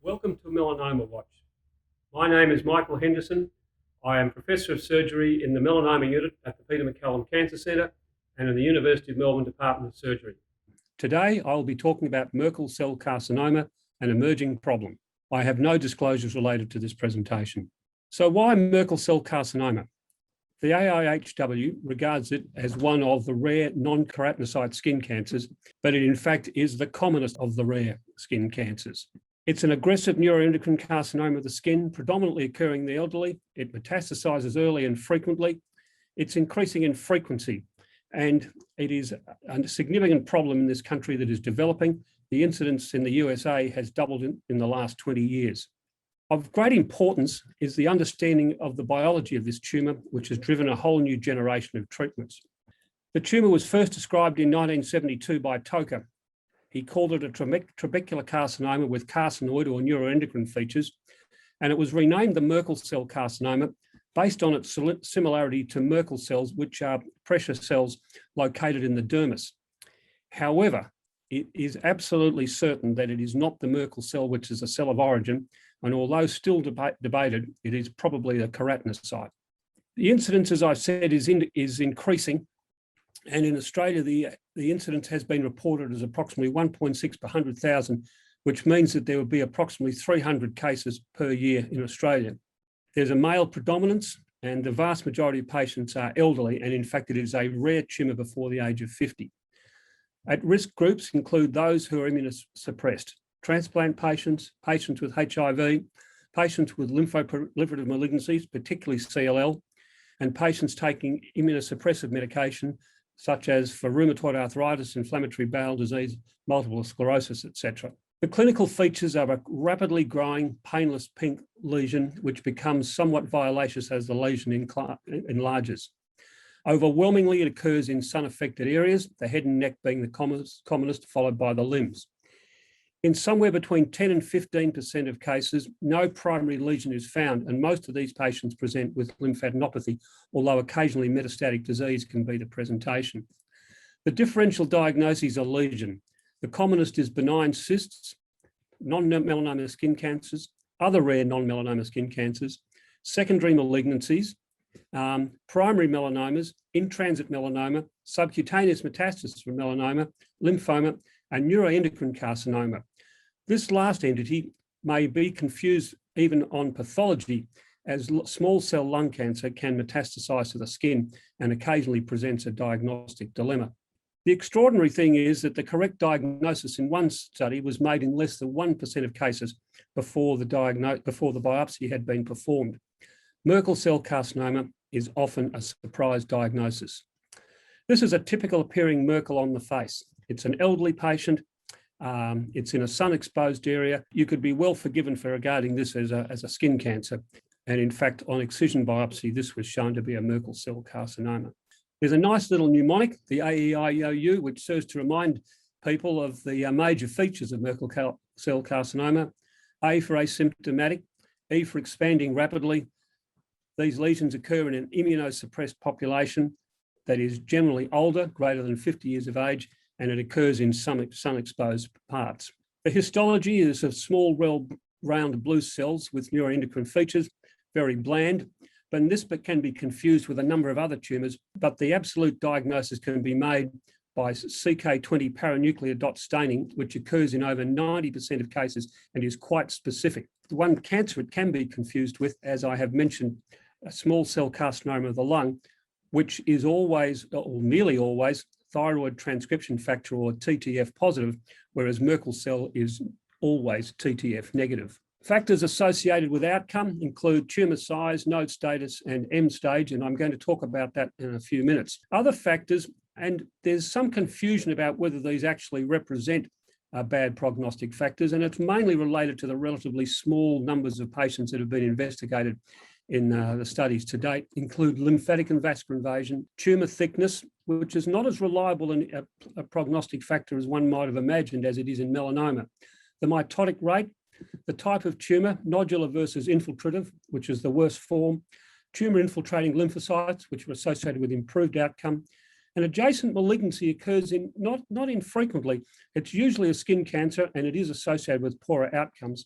Welcome to Melanoma Watch. My name is Michael Henderson. I am Professor of Surgery in the Melanoma Unit at the Peter MacCallum Cancer Centre and in the University of Melbourne Department of Surgery. Today, I will be talking about Merkel cell carcinoma, an emerging problem. I have no disclosures related to this presentation. So why Merkel cell carcinoma? The AIHW regards it as one of the rare non-keratinocyte skin cancers, but it in fact is the commonest of the rare skin cancers. It's an aggressive neuroendocrine carcinoma of the skin, predominantly occurring in the elderly. It metastasizes early and frequently. It's increasing in frequency, and it is a significant problem in this country that is developing. The incidence in the USA has doubled in the last 20 years. Of great importance is the understanding of the biology of this tumour, which has driven a whole new generation of treatments. The tumour was first described in 1972 by Toker. He called it a trabecular carcinoma with carcinoid or neuroendocrine features, and it was renamed the Merkel cell carcinoma based on its similarity to Merkel cells, which are pressure cells located in the dermis. However, it is absolutely certain that it is not the Merkel cell, which is a cell of origin, and although still debated, it is probably a keratinocyte. The incidence, as I've said, is increasing. And in Australia, the incidence has been reported as approximately 1.6 per 100,000, which means that there will be approximately 300 cases per year in Australia. There's a male predominance, and the vast majority of patients are elderly, and in fact, it is a rare tumour before the age of 50. At-risk groups include those who are immunosuppressed, transplant patients, patients with HIV, patients with lymphoproliferative malignancies, particularly CLL, and patients taking immunosuppressive medication, such as for rheumatoid arthritis, inflammatory bowel disease, multiple sclerosis, etc. The clinical features are a rapidly growing, painless pink lesion, which becomes somewhat violaceous as the lesion enlarges. Overwhelmingly, it occurs in sun-affected areas, the head and neck being the commonest, followed by the limbs. In somewhere between 10 and 15% of cases, no primary lesion is found, and most of these patients present with lymphadenopathy, although occasionally metastatic disease can be the presentation. The differential diagnoses are lesion. The commonest is benign cysts, non-melanoma skin cancers, other rare non-melanoma skin cancers, secondary malignancies, primary melanomas, in-transit melanoma, subcutaneous metastasis from melanoma, lymphoma, and neuroendocrine carcinoma. This last entity may be confused even on pathology, as small cell lung cancer can metastasize to the skin and occasionally presents a diagnostic dilemma. The extraordinary thing is that the correct diagnosis in one study was made in less than 1% of cases before the biopsy had been performed. Merkel cell carcinoma is often a surprise diagnosis. This is a typical appearing Merkel on the face. It's an elderly patient. It's in a sun-exposed area. You could be well forgiven for regarding this as a skin cancer. And in fact, on excision biopsy, this was shown to be a Merkel cell carcinoma. There's a nice little mnemonic, the AEIOU, which serves to remind people of the major features of Merkel cell carcinoma. A for asymptomatic, E for expanding rapidly. These lesions occur in an immunosuppressed population that is generally older, greater than 50 years of age, and it occurs in some sun-exposed parts. The histology is of small, round blue cells with neuroendocrine features, very bland, but this can be confused with a number of other tumours, but the absolute diagnosis can be made by CK20 paranuclear dot staining, which occurs in over 90% of cases and is quite specific. The one cancer it can be confused with, as I have mentioned, a small cell carcinoma of the lung, which is always, or nearly always, thyroid transcription factor or TTF positive, whereas Merkel cell is always TTF negative. Factors associated with outcome include tumour size, node status, and M stage, and I'm going to talk about that in a few minutes. Other factors, and there's some confusion about whether these actually represent bad prognostic factors, and it's mainly related to the relatively small numbers of patients that have been investigated in the studies to date, include lymphatic and vascular invasion, tumour thickness, which is not as reliable a prognostic factor as one might have imagined as it is in melanoma. The mitotic rate, the type of tumour, nodular versus infiltrative, which is the worst form, tumour infiltrating lymphocytes, which are associated with improved outcome, and adjacent malignancy occurs in not infrequently. It's usually a skin cancer and it is associated with poorer outcomes.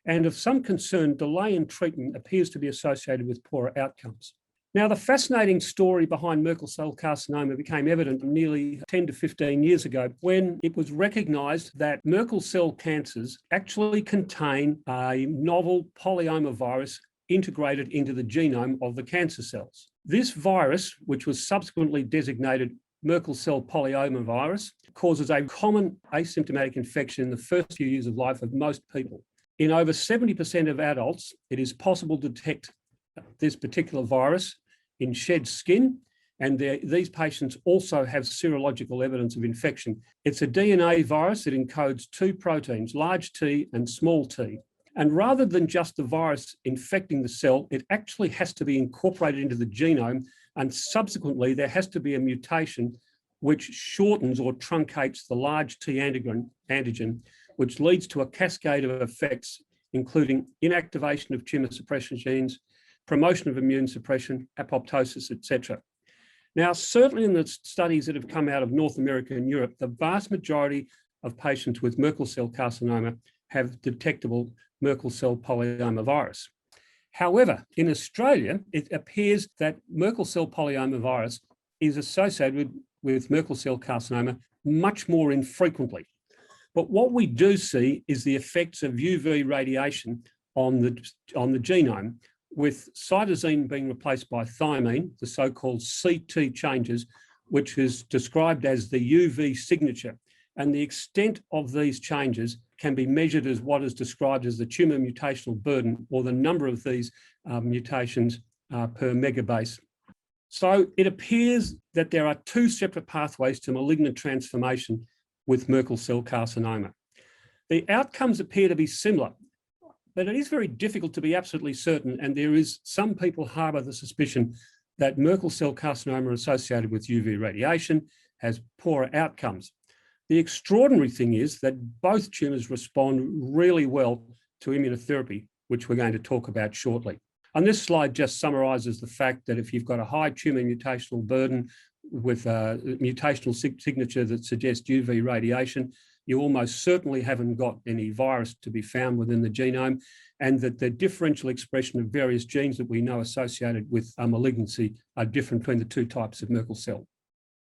and of some concern, delay in treatment appears to be associated with poorer outcomes. Now, the fascinating story behind Merkel cell carcinoma became evident nearly 10 to 15 years ago when it was recognised that Merkel cell cancers actually contain a novel polyoma virus integrated into the genome of the cancer cells. This virus, which was subsequently designated Merkel cell polyoma virus, causes a common asymptomatic infection in the first few years of life of most people. In over 70% of adults, it is possible to detect this particular virus in shed skin, and these patients also have serological evidence of infection. It's a DNA virus that encodes two proteins, large T and small t. And rather than just the virus infecting the cell, it actually has to be incorporated into the genome, and subsequently there has to be a mutation which shortens or truncates the large T antigen, which leads to a cascade of effects, including inactivation of tumor suppression genes, promotion of immune suppression, apoptosis, etc. Now, certainly in the studies that have come out of North America and Europe, the vast majority of patients with Merkel cell carcinoma have detectable Merkel cell polyoma virus. However, in Australia, it appears that Merkel cell polyoma virus is associated with Merkel cell carcinoma much more infrequently. But what we do see is the effects of UV radiation on the genome, with cytosine being replaced by thymine, the so-called CT changes, which is described as the UV signature. And the extent of these changes can be measured as what is described as the tumor mutational burden, or the number of these mutations per megabase. So it appears that there are two separate pathways to malignant transformation with Merkel cell carcinoma. The outcomes appear to be similar, but it is very difficult to be absolutely certain, and there is some people harbour the suspicion that Merkel cell carcinoma associated with UV radiation has poorer outcomes. The extraordinary thing is that both tumours respond really well to immunotherapy, which we're going to talk about shortly. And this slide just summarises the fact that if you've got a high tumour mutational burden with a mutational signature that suggests UV radiation, you almost certainly haven't got any virus to be found within the genome, and that the differential expression of various genes that we know associated with malignancy are different between the two types of Merkel cell.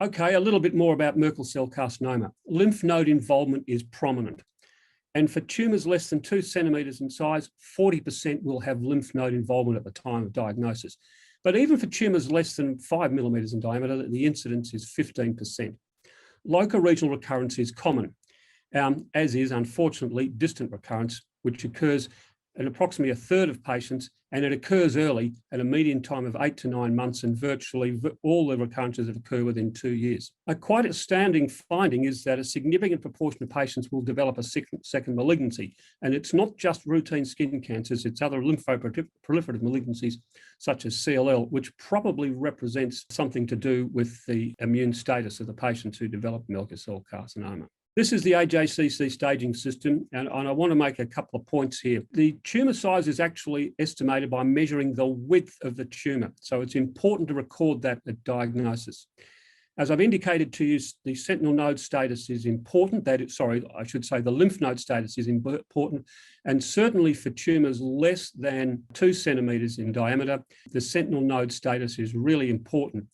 Okay, a little bit more about Merkel cell carcinoma. Lymph node involvement is prominent. And for tumours less than 2 centimetres in size, 40% will have lymph node involvement at the time of diagnosis. But even for tumours less than 5 millimetres in diameter, the incidence is 15%. Local regional recurrence is common, as is, unfortunately, distant recurrence, which occurs in approximately a third of patients, and it occurs early at a median time of 8 to 9 months, and virtually all the recurrences have occurred within 2 years. A quite astounding finding is that a significant proportion of patients will develop a second malignancy, and it's not just routine skin cancers, it's other lymphoproliferative malignancies such as CLL, which probably represents something to do with the immune status of the patients who develop Merkel cell carcinoma. This is the AJCC staging system, and I want to make a couple of points here. The tumour size is actually estimated by measuring the width of the tumour, so it's important to record that at diagnosis. As I've indicated to you, the sentinel node status is important. The lymph node status is important, and certainly for tumours less than 2 centimetres in diameter, the sentinel node status is really important.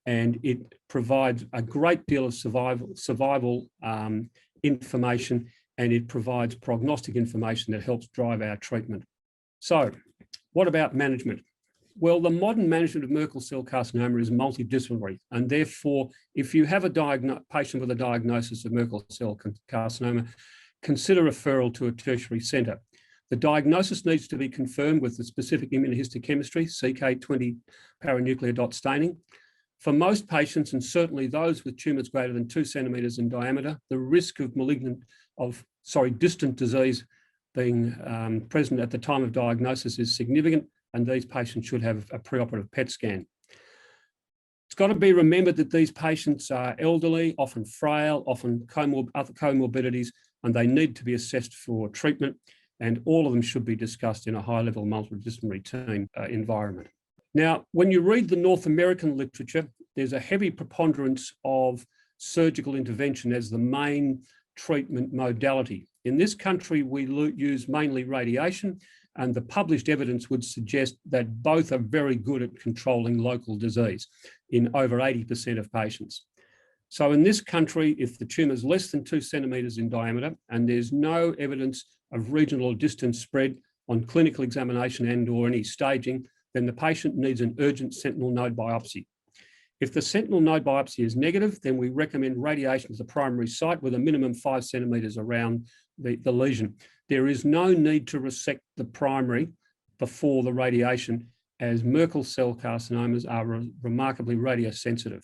And it provides a great deal of survival information, and it provides prognostic information that helps drive our treatment. So what about management? Well, the modern management of Merkel cell carcinoma is multidisciplinary, and therefore, if you have a patient with a diagnosis of Merkel cell carcinoma, consider referral to a tertiary centre. The diagnosis needs to be confirmed with the specific immunohistochemistry, CK20 paranuclear dot staining. For most patients, and certainly those with tumours greater than 2 centimetres in diameter, the risk of distant disease being present at the time of diagnosis is significant, and these patients should have a preoperative PET scan. It's got to be remembered that these patients are elderly, often frail, often other comorbidities, and they need to be assessed for treatment, and all of them should be discussed in a high-level multidisciplinary team environment. Now, when you read the North American literature, there's a heavy preponderance of surgical intervention as the main treatment modality. In this country, we use mainly radiation, and the published evidence would suggest that both are very good at controlling local disease in over 80% of patients. So in this country, if the tumour is less than 2 centimetres in diameter and there's no evidence of regional or distant spread on clinical examination and or any staging, then the patient needs an urgent sentinel node biopsy. If the sentinel node biopsy is negative, then we recommend radiation to the primary site with a minimum 5 centimetres around the lesion. There is no need to resect the primary before the radiation, as Merkel cell carcinomas are remarkably radiosensitive.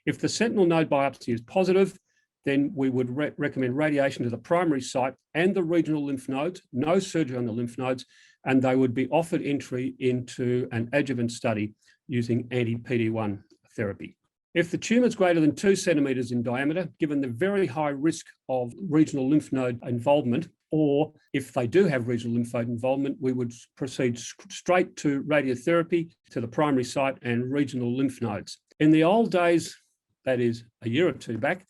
If the sentinel node biopsy is positive, then we would recommend radiation to the primary site and the regional lymph nodes, no surgery on the lymph nodes, and they would be offered entry into an adjuvant study using anti-PD-1 therapy. If the tumour is greater than 2 centimetres in diameter, given the very high risk of regional lymph node involvement, or if they do have regional lymph node involvement, we would proceed straight to radiotherapy to the primary site and regional lymph nodes. In the old days, that is a year or two back,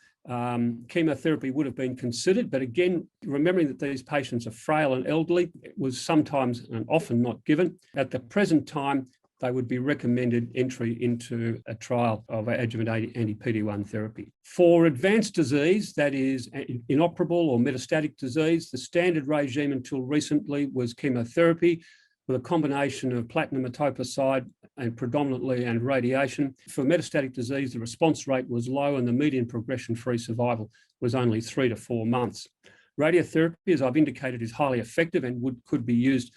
chemotherapy would have been considered, but again, remembering that these patients are frail and elderly, it was sometimes and often not given. At the present time, they would be recommended entry into a trial of adjuvant anti-PD-1 therapy. For advanced disease, that is inoperable or metastatic disease, the standard regime until recently was chemotherapy with a combination of platinum etoposide and predominantly and radiation. For metastatic disease, the response rate was low and the median progression-free survival was only 3 to 4 months. Radiotherapy, as I've indicated, is highly effective and could be used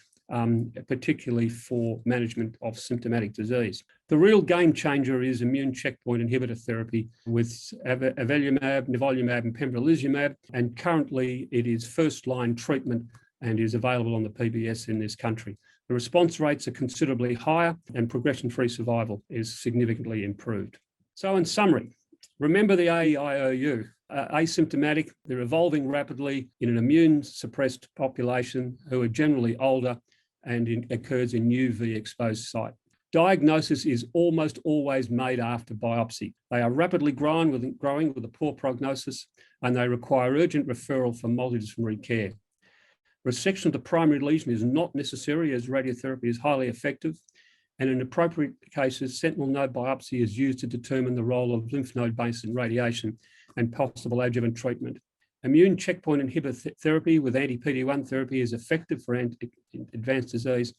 particularly for management of symptomatic disease. The real game changer is immune checkpoint inhibitor therapy with avelumab, nivolumab and pembrolizumab, and currently it is first-line treatment and is available on the PBS in this country. The response rates are considerably higher and progression-free survival is significantly improved. So in summary, remember the AEIOU, asymptomatic, they're evolving rapidly in an immune-suppressed population who are generally older and occurs in UV-exposed site. Diagnosis is almost always made after biopsy. They are rapidly growing with a poor prognosis, and they require urgent referral for multidisciplinary care. Resection of the primary lesion is not necessary as radiotherapy is highly effective, and in appropriate cases, sentinel node biopsy is used to determine the role of lymph node-based radiation and possible adjuvant treatment. Immune checkpoint inhibitor therapy with anti-PD-1 therapy is effective for advanced disease,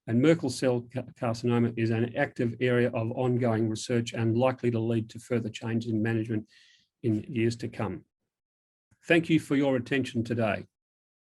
and Merkel cell carcinoma is an active area of ongoing research and likely to lead to further changes in management in years to come. Thank you for your attention today.